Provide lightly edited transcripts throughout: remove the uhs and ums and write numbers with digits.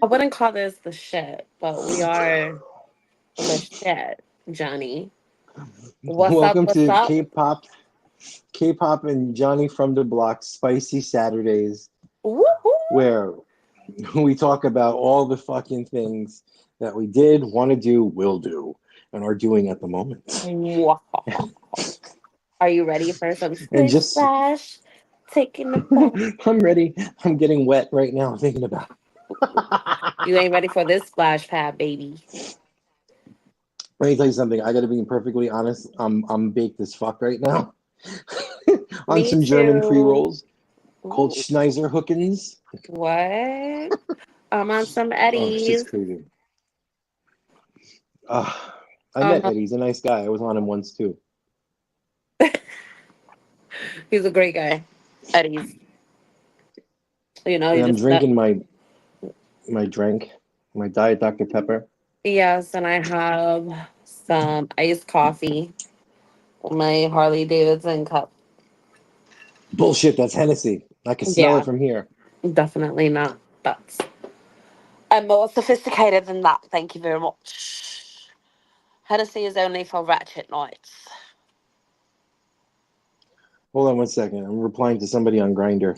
I wouldn't call this the shit, but we are the shit, Johnny. What's up? Welcome What's to up? K-pop and Johnny from the Block Spicy Saturdays, Woohoo! where we talk about all the fucking things that we did, want to do, will do, and are doing at the moment. Are you ready for some And splish just, splash? Taking the back. I'm ready. I'm getting wet right now thinking about You it. ain't ready for this splash pad, baby. Let me tell you something. I got to be perfectly honest. I'm baked as fuck right now on Me some German pre too. rolls called Ooh, Schneiser Hookins. what? I'm on some Oh, shit's Eddies. crazy. Uh, I Um, met Eddie. He's a nice guy. I was on him once too. he's a great guy. Eddie's. You know, And you I'm just met. drinking my drink, my Diet Dr. Pepper. Yes, and I have some iced coffee. My Harley Davidson cup. Bullshit, that's Hennessy. I can smell it Yeah, from here. definitely not. That's I'm more sophisticated than that. Thank you very much. Hennessy is only for ratchet nights. Hold on one second. I'm replying to somebody on Grinder.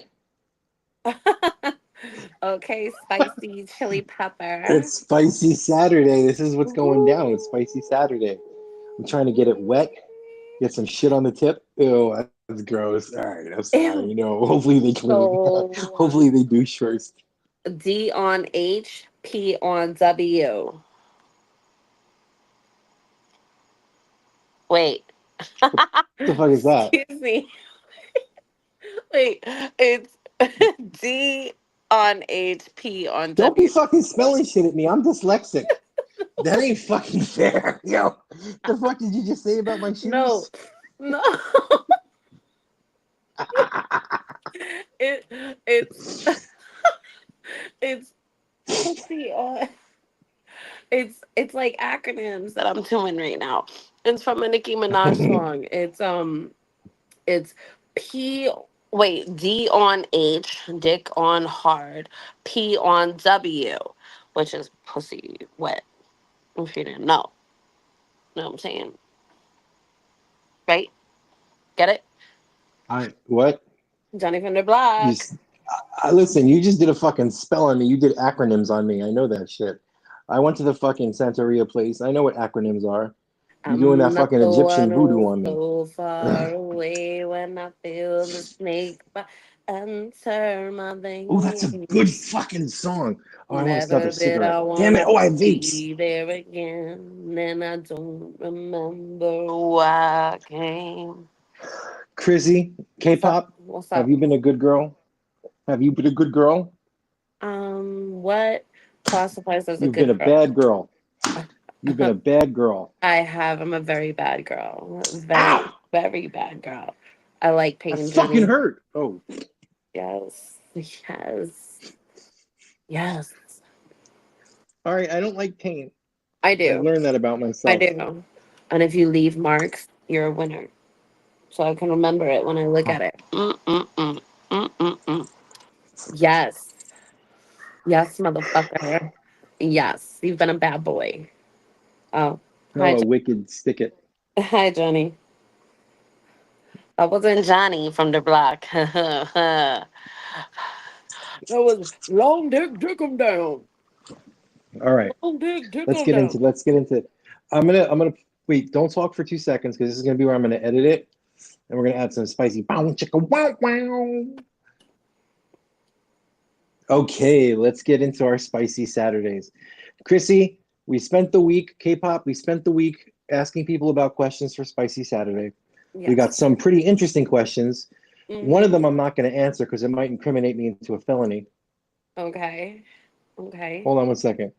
Okay, spicy chili pepper. It's Spicy Saturday. This is what's going down. It's Spicy Ooh. Saturday. I'm trying to get it wet, get some shit on the tip. Ew, that's gross. All right, I'm sorry. Ew. Hopefully they clean. So Hopefully they douche first. D on H, P on W. Wait. What the fuck is that? Excuse me. Wait, it's D on H, P on Don't be W. fucking spelling shit at me. I'm dyslexic. That ain't fucking fair. Yo, the fuck did you just say about my No, shoes? no. It it's it's pussy on it's like acronyms that I'm doing right now. It's from a Nicki Minaj song. It's P wait, D on H, dick on hard, P on W, which is pussy wet. If you didn't know what I'm saying? Right? Get it? I what? Johnny from the You block. s- listen. You just did a fucking spell on me. You did acronyms on me. I know that shit. I went to the fucking Santeria place. I know what acronyms are. You doing that I'm not fucking the one Egyptian voodoo who's on me? so far away when I feel the snake enter my Oh, that's a good veins. fucking song. Oh, I want another Never did cigarette. I Damn it. wanna Oh, I have vapes. be there again, and I don't remember why I came. Chrissy, What's up? K-pop. What's Have up? you been a good girl? Have you been a good girl? What classifies as a You've been good a girl? bad girl. You've been a bad girl. I have. I'm a very bad girl. Very, Ow! very bad girl. I like That pain, fucking Jenny. hurt. Oh, Yes. Yes. Yes. all right. I don't like pain. I I've do. learned that about I myself. do. And if you leave marks, you're a winner. So I can remember it when I look at it. Mm-mm-mm. Mm-mm-mm. Yes. Yes, motherfucker. Yes. You've been a bad boy. Oh. Hi, Oh, a wicked stick it. Hi, Johnny. I wasn't Johnny from the block. That was long dick, dick him down. All right. Long dick, dick Let's him get into. down. Let's get into. I'm gonna wait. Don't talk for 2 seconds because this is gonna be where I'm gonna edit it, and we're gonna add some spicy. Bow, chicka, wow, wow. Okay, let's get into our spicy Saturdays. Chrissy, we spent the week, K-pop, we spent the week asking people about questions for Spicy Saturday. We Yes. got some pretty interesting questions. One of Mm-hmm. them I'm not going to answer because it might incriminate me into a felony. Okay. Okay. Hold on one second.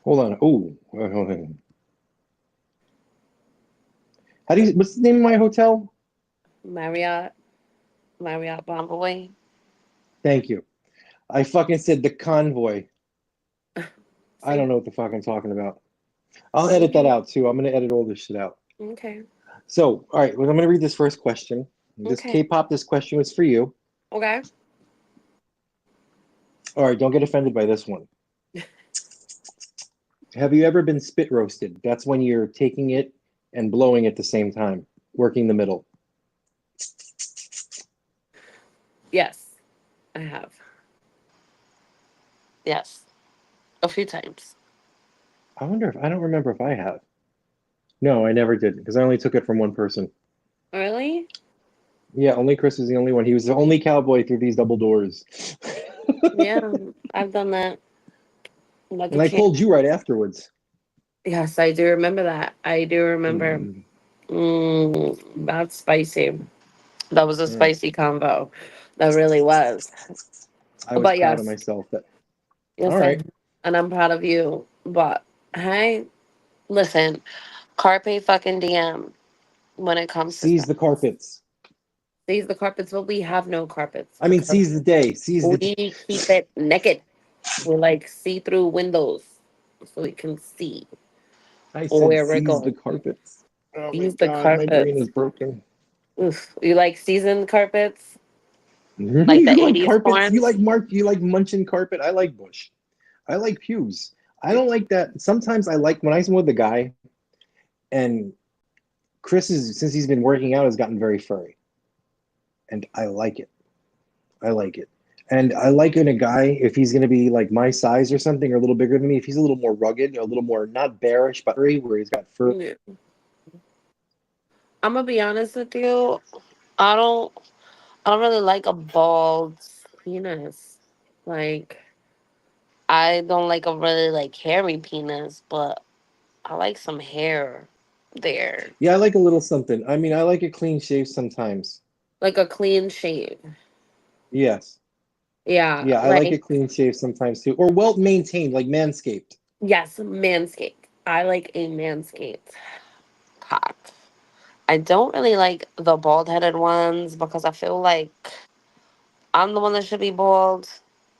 Hold on. Oh, hold on. How do you? What's the name of my hotel? Marriott. Marriott Bonvoy. Thank you. I fucking said the convoy. I don't See? know what the fuck I'm talking about. I'll edit that Okay. out too. I'm gonna edit all this shit out. Okay. So, all right, well, I'm going to read this first question. This Okay. K-pop, this question was for you. Okay. All right, don't get offended by this one. Have you ever been spit roasted? That's when you're taking it and blowing at the same time, working the middle. Yes, I have. Yes, a few times. I wonder if I don't remember if I have. No, I never did because I only took it from one person. Really? Yeah, only Chris was the only one. He was the only cowboy through these double doors. Yeah, I've done that like a And I champ. pulled you right afterwards. Yes, I do remember that. I do remember. Mm, That's spicy. That was a mm. spicy combo. That really was. I was But proud of yes, myself. But all yes, right, and I'm proud of you. But hey, listen, carpe fucking diem when it comes to seize stuff. the carpets. Seize the carpets, but we have no carpets I mean, because seize the day. Seize the. we keep it naked. We like see through windows so we can see I said where we're seize the going. carpets. Oh my Seize the God, my brain carpets. is broken. Oof. You like seasoned carpets? Like the You like 80s carpets? You porn? like Mark? You like munching carpet? I like bush. I like pews. I don't like that. Sometimes I like when I'm with a guy, and Chris is since he's been working out has gotten very furry, and I like it. I like it. And I like in a guy if he's going to be like my size or something or a little bigger than me, if he's a little more rugged, a little more not bearish, but furry, where he's got fur. Yeah. I'm gonna be honest with you. I don't I don't really like a bald penis. Like I don't like a really like hairy penis, but I like some hair there. Yeah, I like a little something. I mean, I like a clean shave sometimes. Like a clean shave. Yes. Yeah, Yeah, I like a like clean shave sometimes too. Or well maintained, like manscaped. yes, manscaped. I like a manscaped cock. I don't really like the bald headed ones because I feel like I'm the one that should be bald.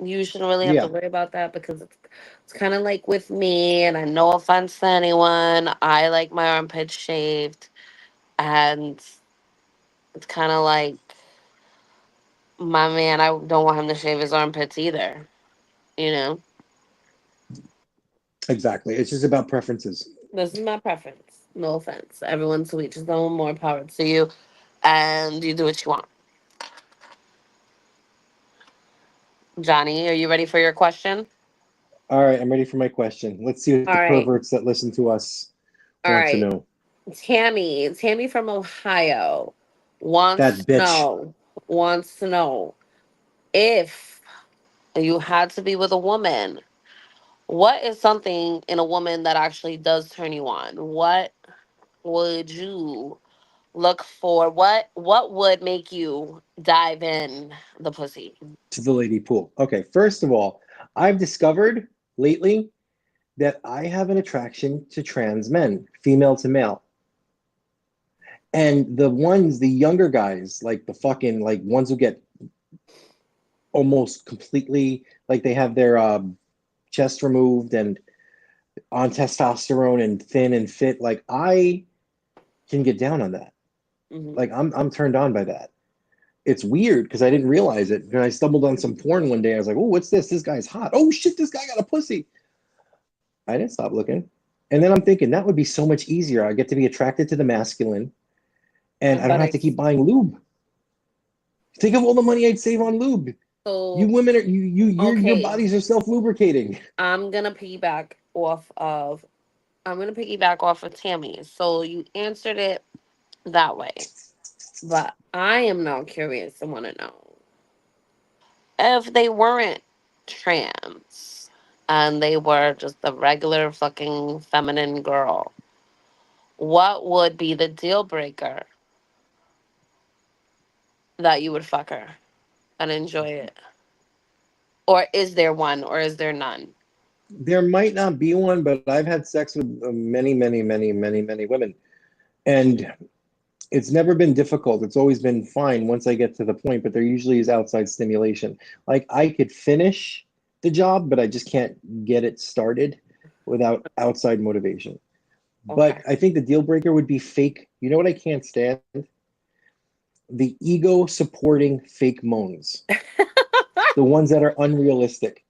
You shouldn't really have to Yeah, worry about that because it's kind of like with me, and I no offense to anyone, I like my armpits shaved, and it's kind of like my man, I don't want him to shave his armpits either, you know? exactly. It's just about preferences. This is my preference. No offense. Everyone's to each his own, more power to you, and you do what you want. Johnny, are you ready for your question? All right, I'm ready for my question. Let's see what All the right. perverts that listen to us All want to right. know. Tammy from Ohio wants That to bitch. know, wants to know if you had to be with a woman, what is something in a woman that actually does turn you on? What would you look for? What would make you dive in the pussy? To the lady pool. Okay, first of all, I've discovered lately that I have an attraction to trans men, female to male. And the younger guys, like the fucking, like ones who get almost completely, like they have their chest removed and on testosterone and thin and fit, like I can get down on that. Hmm. Like I'm turned on by that. It's weird because I didn't realize it. And I stumbled on some porn one day. I was like, oh, what's this? This guy's hot. Oh shit, this guy got a pussy. I didn't stop looking. And then I'm thinking that would be so much easier. I get to be attracted to the masculine and I don't But have to keep buying lube. Think of all the money I'd save on lube. You so women are your okay, bodies are self-lubricating. I'm gonna piggyback off of I'm gonna piggyback off of Tammy. So you answered it that way, but I am now curious and want to know if they weren't trans and they were just a regular fucking feminine girl, what would be the deal breaker that you would fuck her and enjoy it? Or is there one or is there none? There might not be one, but I've had sex with many, many, many, many, many women. And it's never been difficult. It's always been fine once I get to the point, but there usually is outside stimulation. Like I could finish the job, but I just can't get it started without outside motivation. But Okay. I think the deal breaker would be fake. You know what I can't stand? The ego supporting fake moans, the ones that are unrealistic.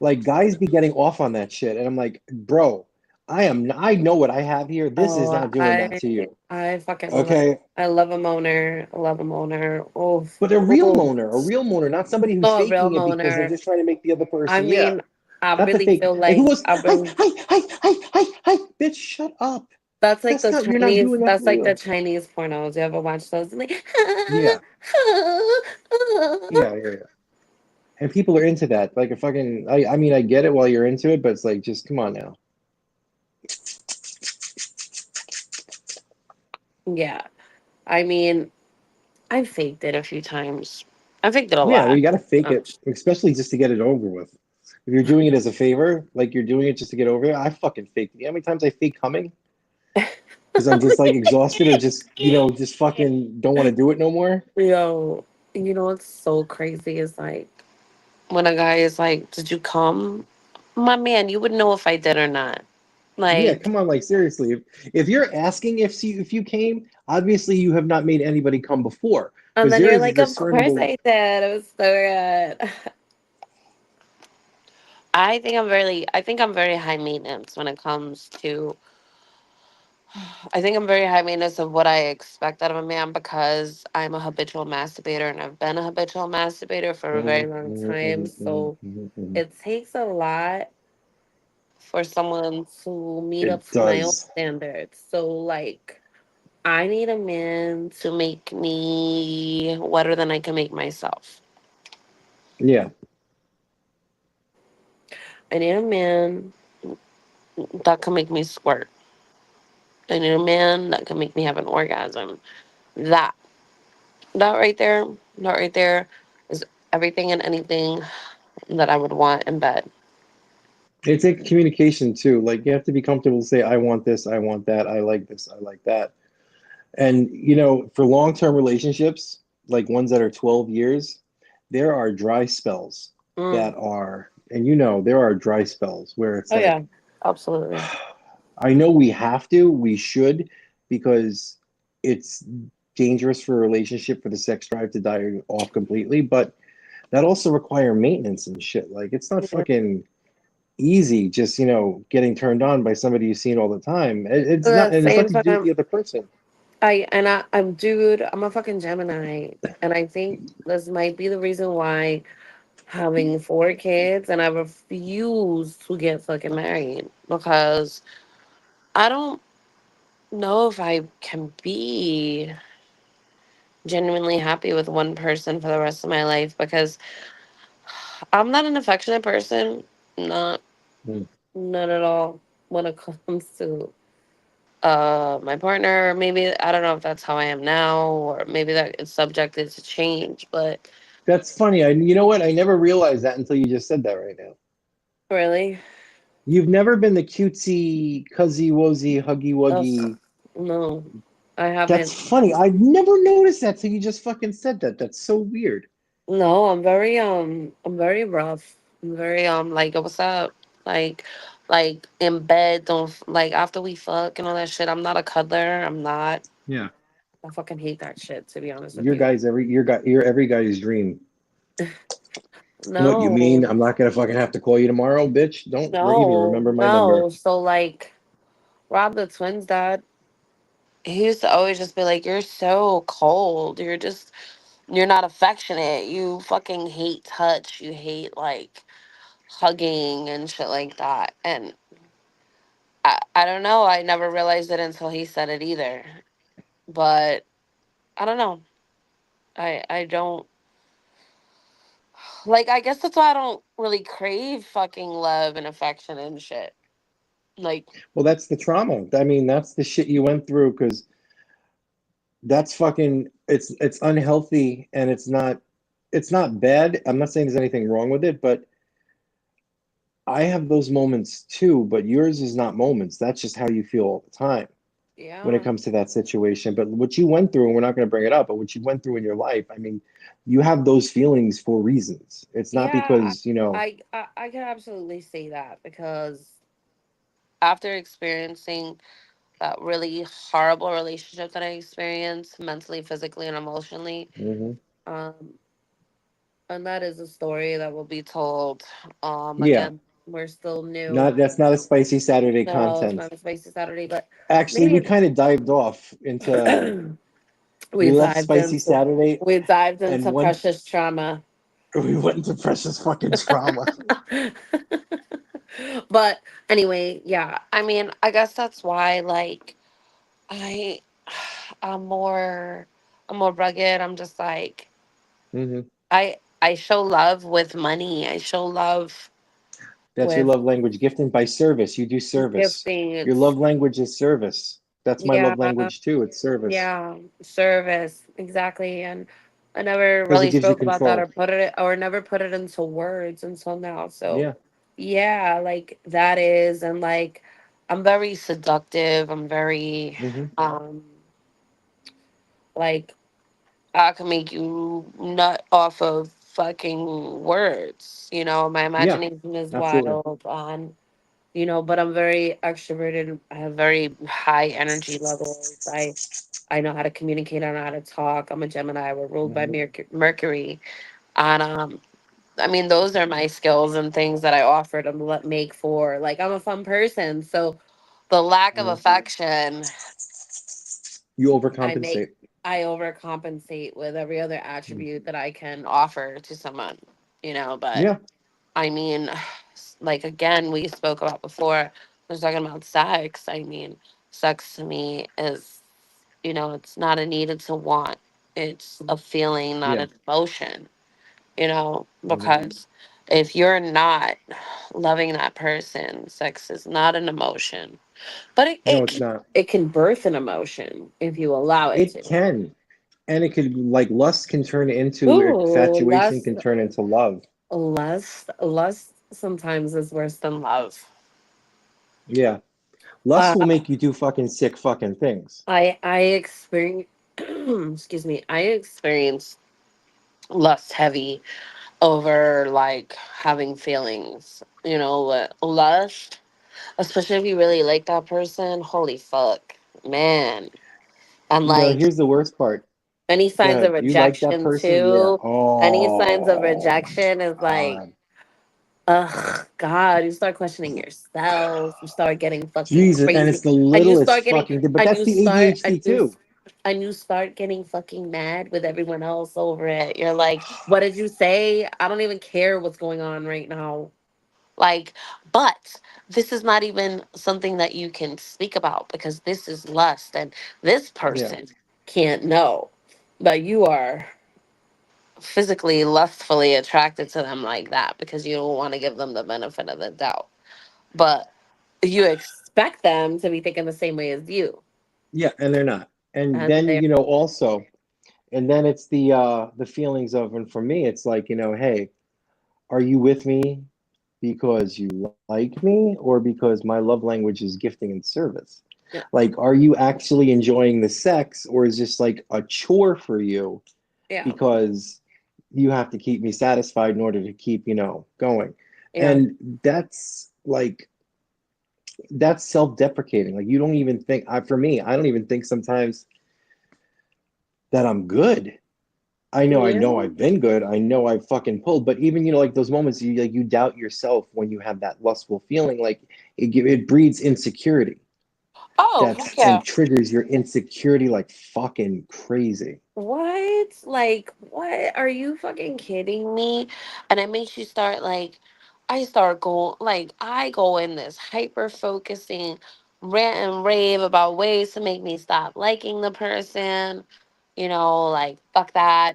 Like guys be getting off on that shit, and I'm like, bro, I know what I have here. This is Oh, not doing that to you. I fucking love. Okay. I love a moaner. I love a moaner. Oh, But oh, a real moaner, not somebody who's no, a real faking it because they're moaner. just trying to make the other I person, yeah. mean, I Not the really fake. feel Like who like goes, I hi, really. hi, hi, hi, hi, hi, bitch, shut up. That's like That's the not, you're not Chinese. doing that That's for like the real. Chinese pornos. You ever watch those? Like, Yeah, yeah. And people are into that. Like a fucking, I mean, I get it while you're into it, but it's like, just come on now. yeah. I mean, I faked it a few times. I faked it a Yeah, well, lot. you got to fake Um, it, especially just to get it over with. If you're doing it as a favor, like you're doing it just to get over it, I fucking faked it. You know how many times I fake coming? Because I'm just like exhausted or just, just fucking don't want to do it no more. Yo, you know what's so crazy is like when a guy is like, "Did you come?" My man, you would know if I did or not. Yeah, Like, come on, like seriously. If you're asking if you came, obviously you have not made anybody come before and because then there you're is a like, "Of course discernible. I did. It was so good." I think I'm very high maintenance when it comes to. I think I'm very high maintenance of what I expect out of a man because I'm a habitual masturbator and I've been a habitual masturbator for a very Mhm, long mhm, time. mhm, mhm, So mhm, mhm. it takes a lot for someone to meet up It to my own does. standards. So like I need a man to make me wetter than I can make myself. Yeah, I need a man that can make me squirt. I need a man that can make me have an orgasm. That that right there, that right there is everything and anything that I would want in bed. it's a communication too. Like you have to be comfortable to say, "I want this, I want that, I like this, I like that." And for long-term relationships, like ones that are 12 years, there are dry spells Mm. that are, and there are dry spells where it's Oh yeah, like, absolutely. I know we should, because it's dangerous for a relationship for the sex drive to die off completely, but that also require maintenance and shit. Like it's not Yeah. fucking easy just, getting turned on by somebody you've seen all the time. It's At not, the and it's same nothing to do with time, the other person. I'm dude. I'm a fucking Gemini, and I think this might be the reason why having four kids, and I refuse to get fucking married because I don't know if I can be genuinely happy with one person for the rest of my life because I'm not an affectionate person. Not Mm. not at all when it comes to my partner. Maybe I don't know if that's how I am now or maybe that it's subjected to change, but That's funny. You know what? I never realized that until you just said that right now. really, You've never been the cutesy, cuzzy wuzzy, huggy ugh, wuggy. no, I That's haven't. funny. I've never noticed that till you just fucking said that. That's so weird. No, I'm very rough. I'm very like what's up? Like like in bed, don't like after we fuck and all that shit. I'm not a cuddler. I'm not. Yeah. I fucking hate that shit. To be honest with Your you. guy's you're every guy's dream. What you mean? No, I'm not gonna fucking have to call you tomorrow, bitch? Don't even no, remember my number. no. So like Rob the twins dad, he used to always just be like, "You're so cold. You're not affectionate. You fucking hate touch. You hate like hugging and shit like that." And I don't know. I never realized it until he said it either. But I don't know. I don't like. I guess that's why I don't really crave fucking love and affection and shit. Like, Well, that's the trauma. I mean, that's the shit you went through because that's fucking it's unhealthy and it's not bad. I'm not saying there's anything wrong with it, but I have those moments too, but yours is not moments. That's just how you feel all the time when it yeah, comes to that situation. But what you went through, and we're not going to bring it up, but what you went through in your life, I mean, you have those feelings for reasons. It's not yeah. because, you know, I can absolutely say that because after experiencing that really horrible relationship that I experienced mentally, physically, and emotionally. Hmm. Um, and that is a story that will be told. Yeah, Again, we're still new. not that's not a spicy Saturday No, it's content. not a spicy Saturday, but Actually, we man, kind of dived off into. we We left dived spicy into Saturday we dived and into went. precious trauma. We went into precious fucking trauma. But anyway, yeah. I mean, I guess that's why like I I'm more I'm more rugged. I'm just like Hmm. I show love with money. I show love That's your with love language, gifting by service. You do service. gifting. Your It's love language is service. That's my yeah, love language too. It's service yeah, service. Exactly. And I never because it really gives you spoke about that control. or put it or never put it into words until now. So Yeah. yeah, like that is and like I'm very seductive. I'm very Hmm. um like I can make you nut off of fucking words. You know, my Yeah. imagination is Absolutely. wild on, you know, but I'm very extroverted. I have very high energy levels. I know how to communicate. I know how to talk. I'm a Gemini. We're ruled by Hmm. Mercury. And I mean, those are my skills and things that I offer to make for. Like, I'm a fun person. So the lack of Hmm. affection, You I make, overcompensate. I overcompensate with every other Mm. attribute that I can offer to someone, you know. But Yeah. I mean, like, again, we spoke about before, we're talking about sex. I mean, sex to me is, you know, it's not a need, it's a want. It's a feeling, not Yeah. an emotion, you know, Hmm. because if you're not loving that person, sex is not an emotion. But No, it's not. it can birth an emotion if you allow it It to. can. And it could, like, lust can turn into Ooh, infatuation, can turn into love. lust sometimes is worse than love. Yeah. Lust Uh, will make you do fucking sick fucking things. I experience excuse me, I experienced lust heavy over like having feelings, you know, lust, especially if you really like that person. Holy fuck, man. And You know, like here's the worst part. any Go signs of ahead. You like that rejection person? Yeah. too. Any signs of Oh my rejection is like, God. ugh, God, you start questioning yourself. You start getting fucking Jesus. And it's crazy, the and you littlest start getting, fucking thing. But and that's you the start, ADHD too. and you start getting fucking mad with everyone else over it. You're like, what did you say? I don't even care what's going on right now. Like, but this is not even something that you can speak about because this is lust, and this Yeah. person can't know that you are physically lustfully attracted to them like that because you don't want to give them the benefit of the doubt. But you expect them to be thinking the same way as you. Yeah. And they're not. And And then, they're, also, and then it's the feelings of, and for me, it's like, hey, are you with me because you like me or because my love language is gifting and service? yeah, Like, are you actually enjoying the sex or is this like a chore for you yeah, because you have to keep me satisfied in order to keep, going? yeah, And that's self-deprecating. Like, you don't even think, for me, I don't even think sometimes that I'm good. I know yeah. I've been good. I know I've fucking pulled, but even like those moments you doubt yourself when you have that lustful feeling, like it breeds insecurity. Oh, That's yeah. and triggers your insecurity like fucking crazy. What? Like, what? Are you fucking kidding me? And it makes you start like, I start going, like, I go in this hyper focusing rant and rave about ways to make me stop liking the person. You know, like, fuck that.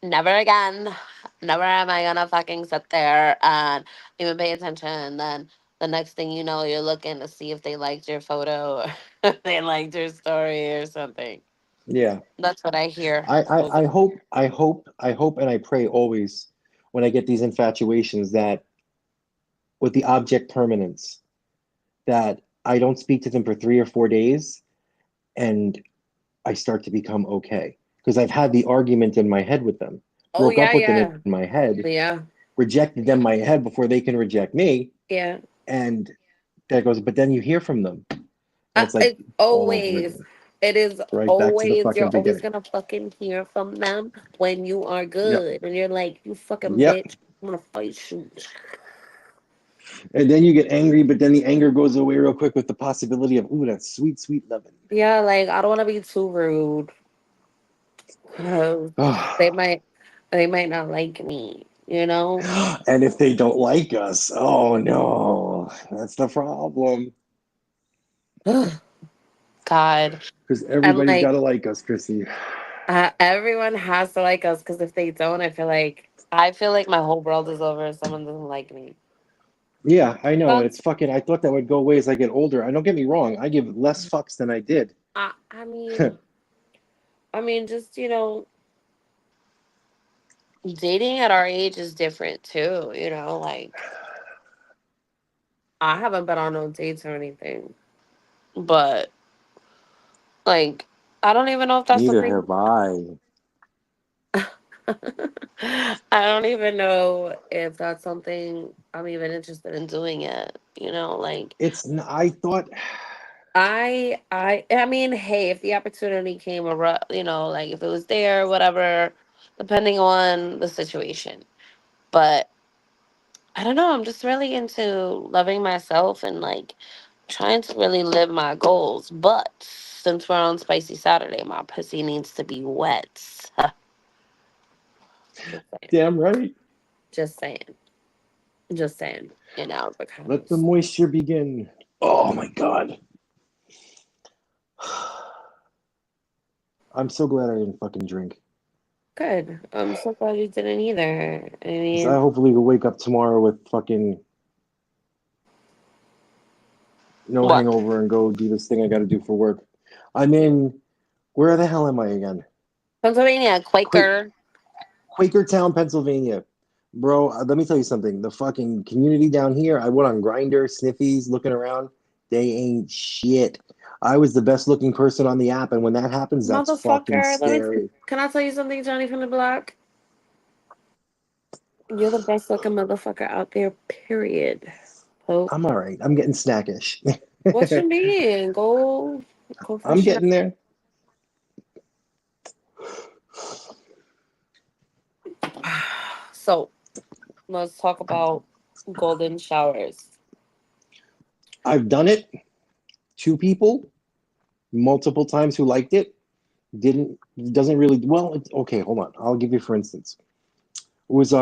Never again. Never am I gonna fucking sit there and even pay attention. Then the next thing you know, you're looking to see if they liked your photo or if they liked your story or something. Yeah. That's what I hear. I hope, and I pray always when I get these infatuations that with the object permanence, that I don't speak to them for 3 or 4 days and I start to become okay. Because I've had the argument in my head with them, Oh broke yeah, up with them in yeah, my head, yeah, rejected them in my head before they can reject me. yeah, And that goes, but then you hear from them That's like It's all over always, again. it is Right back to the always, fucking you're always beginning. gonna fucking hear from them when you are Yep. good. And you're like, you fucking Yep. bitch, I'm gonna fight you. And then you get angry, but then the anger goes away real quick with the possibility of, ooh, that's sweet, sweet loving. Yeah, like, I don't wanna be too rude. 'Cause they Oh. might, they might not like me, you know? And if they don't like us, oh no, that's the problem. God. Because And everybody's got like, to like us, Chrissy. everyone has to like us because if they don't, I feel like my whole world is over if someone doesn't like me. Yeah, I know. And Sounds, it's fucking, I thought that would go away as I get older. I don't get me wrong. I give less fucks than I did. I mean, just dating at our age is different too. Like I haven't been on no dates or anything, but like I don't even know if that's Neither something. have I. I don't even know if that's something I'm even interested in doing yet. Like I thought, I mean, hey, if the opportunity came around, like if it was there, whatever, depending on the situation. But I don't know, I'm just really into loving myself and like trying to really live my goals. But since we're on Spicy Saturday, my pussy needs to be wet. Just saying. damn right. Just saying. Just saying. Let the Because moisture begin. Oh my God. I'm so glad I didn't fucking drink. good. I'm so glad you didn't either. I Because I mean, hopefully will wake up tomorrow with fucking no what? hangover and go do this thing I got to do for work. I'm in, where the hell am I again? Pennsylvania, Quake, Quaker. Quakertown, Pennsylvania. Bro, let me tell you something. The fucking community down here, I went on Grinder, Sniffies, looking around. They ain't shit. I was the best looking person on the app, and when that happens, that's fucking Motherfucker, scary. can I tell you something, Johnny from the block? You're the best looking motherfucker out there, period. Pope. I'm all right. I'm getting snackish. What you mean? Go I'm freshen up. getting there. So let's talk about golden showers. I've done it. Two people, multiple times who liked it. Didn't doesn't really well. Okay, hold on. I'll give you for instance. It was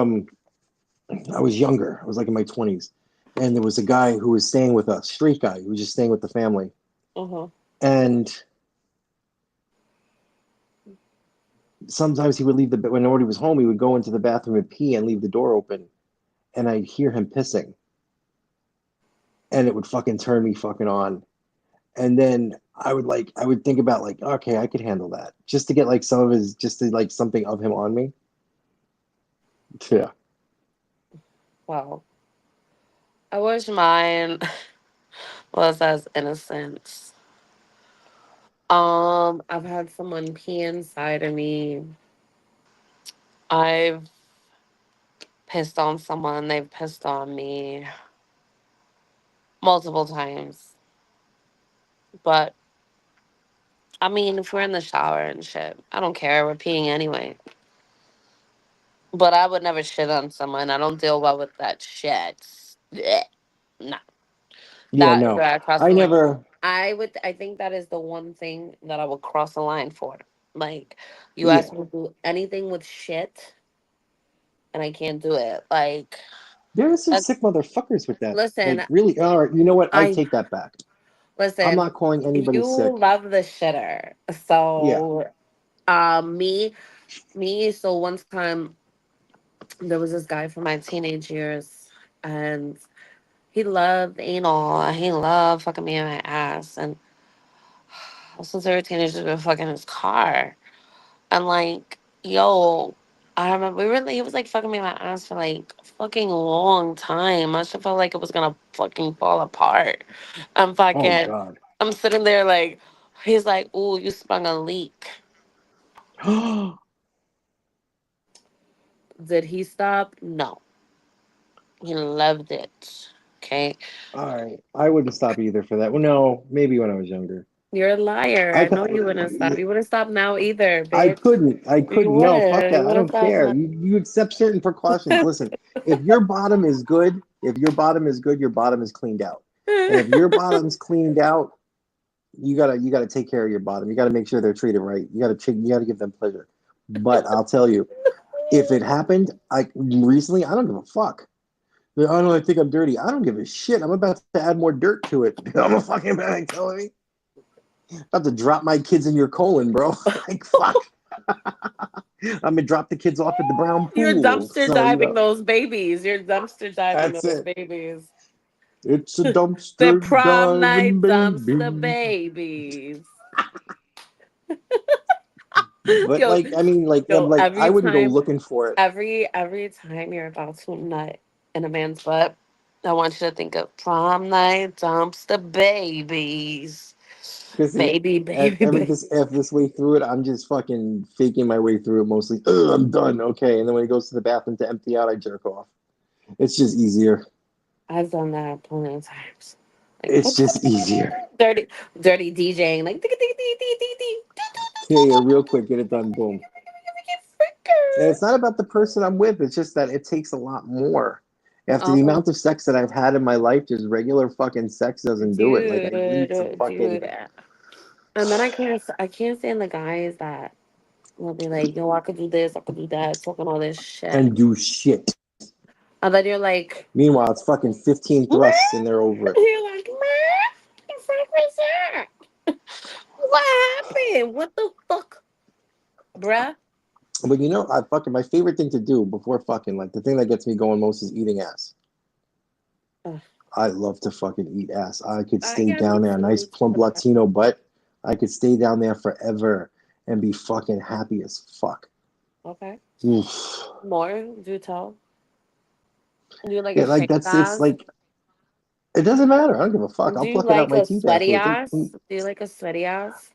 I was younger. I was like in my 20s, and there was a guy who was staying with us, straight guy, who was just staying with the family. Uh-huh. And sometimes he would leave the when nobody was home. He would go into the bathroom and pee and leave the door open, and I'd hear him pissing, and it would fucking turn me fucking on. And then I would think about like, okay, I could handle that, just to get like some of his, just to like something of him on me. Yeah. Wow. I wish mine was as innocent. I've had someone pee inside of me. I've pissed on someone, they've pissed on me multiple times. But I mean, if we're in the shower and shit, I don't care. We're peeing anyway. But I would never shit on someone. I don't deal well with that shit. Blech. Nah, Yeah, that is no. where I cross I the line. never, I think that is the one thing that I would cross the line for. Like, you ask yeah. me to do anything with shit, and I can't do it. Like, There are some uh, sick motherfuckers with that. listen, Like, really, all right, you know what? I I take that back. I'm listen. not calling anybody You sick. love the shitter, Yeah. so me. So one time there was this guy from my teenage years, and he loved anal. He loved fucking me in my ass, and since we were teenagers, we were fucking his car. And like, yo, I remember he was like fucking me in my ass for like a fucking long time. I just felt like it was gonna fucking fall apart. I'm Oh fucking, God. I'm sitting there like, he's like, ooh, you sprung a leak. Did he stop? No. He loved it. okay? All right. I wouldn't stop either for that. Well, no, maybe when I was younger. You're a liar. I I know you wouldn't stop. You wouldn't stop now either, I bitch. couldn't. I You couldn't. No, fuck wouldn't. You that. I wouldn't don't stop care. now. You accept certain precautions. Listen, if your bottom is good, your bottom is cleaned out. And if your bottom's cleaned out, you gotta take care of your bottom. You gotta make sure they're treated right. You gotta give them pleasure. But I'll tell you, if it happened, I recently, I don't give a fuck. I don't know. I think I'm dirty. I don't give a shit. I'm about to add more dirt to it. I'm a fucking man. Telling me, about to drop my kids in your colon, bro. Like fuck. I'm gonna drop the kids off at the brown You're pool. dumpster So diving those babies. You're dumpster diving that's those it. babies. It's a The dumpster prom diving night dumpster baby. babies. But Yo, like, I mean, like, I'm yo, like, I every wouldn't go time, looking for it every time you're about to nut in a man's butt, I want you to think of prom night dumpster babies. because Baby, baby, baby. after this way through it, I'm just fucking faking my way through it mostly. Ugh, I'm done. Okay, and then when he goes to the bathroom to empty out, I jerk off. It's just easier. I've done that plenty of times. Like It's just easier. dirty, dirty DJing, like ding, ding, ding, ding, ding, ding. Yeah, yeah, real quick, get it done, boom. And it's not about the person I'm with. It's just that it takes a lot more. After the Oh, amount of sex that I've had in my life, just regular fucking sex doesn't do it. Like I need some fucking dude. And then I can't stand the guys that will be like, yo, I could do this, I could do that, talking all this shit. and do shit. And then you're like, Meanwhile, it's fucking 15 "Meh." thrusts and they're over it. You're like, man, the fuck was that? What happened? What the fuck, bruh? But you know, I fucking my favorite thing to do before fucking, like the thing that gets me going most is eating ass. Ugh, I love to fucking eat ass. I could I stay get me down there, a nice too. plump Latino butt. I could stay down there forever and be fucking happy as fuck. Okay. Oof. More, do tell. Do you like Yeah, a like shake it's ass? like it doesn't matter. I don't give a fuck. Do I'll you pluck it out like my a teeth sweaty afterwards. ass? Do you like a sweaty ass?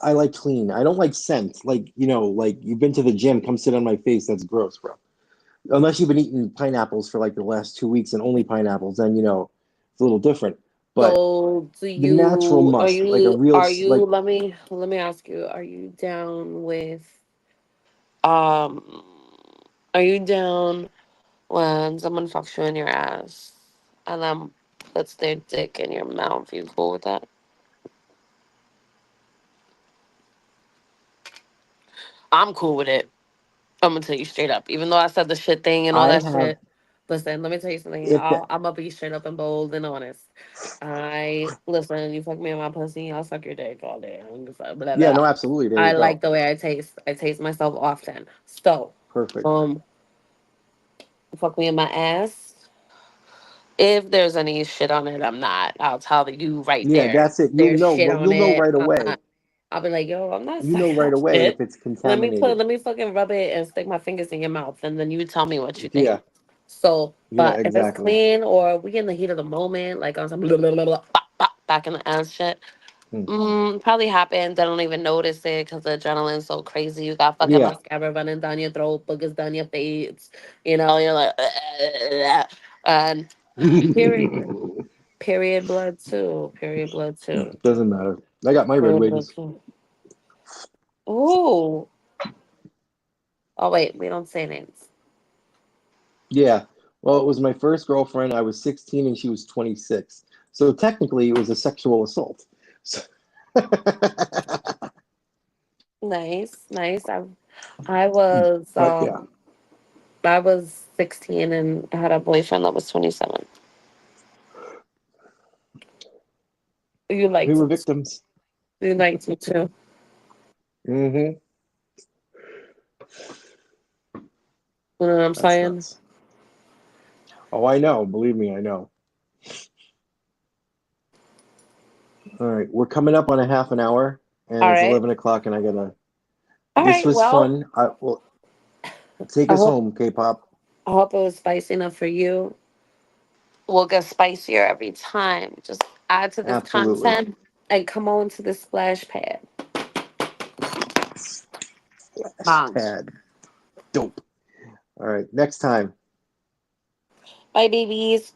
I like clean. I don't like scent. Like, like you've been to the gym, come sit on my face. That's gross, bro. Unless you've been eating pineapples for like the last 2 weeks and only pineapples, then it's a little different. But So do the natural you must, like a real are you like let me ask you, are you down with um are you down when someone fucks you in your ass and then puts their dick in your mouth? You cool with that? I'm cool with it. I'm gonna tell you straight up. Even though I said the shit thing and all I that have shit. Listen, let me tell you something. if that I'm gonna be straight up and bold and honest. I listen. You fuck me in my pussy, I'll suck your dick all day. I'm just like, blah, yeah, blah. no, absolutely. There you I go. like the way I taste. I taste myself often. So, Perfect. um, fuck me in my ass. If there's any shit on it, I'm not. I'll tell you right Yeah, there. that's it. You'll There's know. shit Well, on you'll know it. right I'm away. not. I'll be like, yo, I'm not You know sucking right that away if shit. it's contaminated. Let me fucking rub it and stick my fingers in your mouth, and then you tell me what you think. Yeah, So, yeah, but if it's exactly. clean or we in the heat of the moment, like on some blah, blah, blah, blah, bop, bop, back in the ass shit, Hmm. probably happens. I don't even notice it because the adrenaline's so crazy. You got fucking Yeah. mascara running down your throat, boogers down your face. You're like, and period, period blood too. Period blood too. Doesn't matter. I got my red Period blood wings. too. Oh, oh wait, we don't say names. Yeah. Well, it was my first girlfriend. I was 16 and she was 26. So technically, it was a sexual assault. So Nice, nice. I but yeah, I was 16 and had a boyfriend that was 27. You we liked were it. victims. You liked it too. Hmm. You know what I'm That's saying? nuts. Oh, I know. Believe me, I know. All right, we're coming up on a half an hour, and All it's right. 11 o'clock, and I gotta. All This right. was Well, fun. I will take I us hope home, K-pop. I hope it was spicy enough for you. We'll get spicier every time. Just add to this Absolutely. content and come on to the splash pad. Splash Bang. pad. Dope. All right, next time. Bye, babies.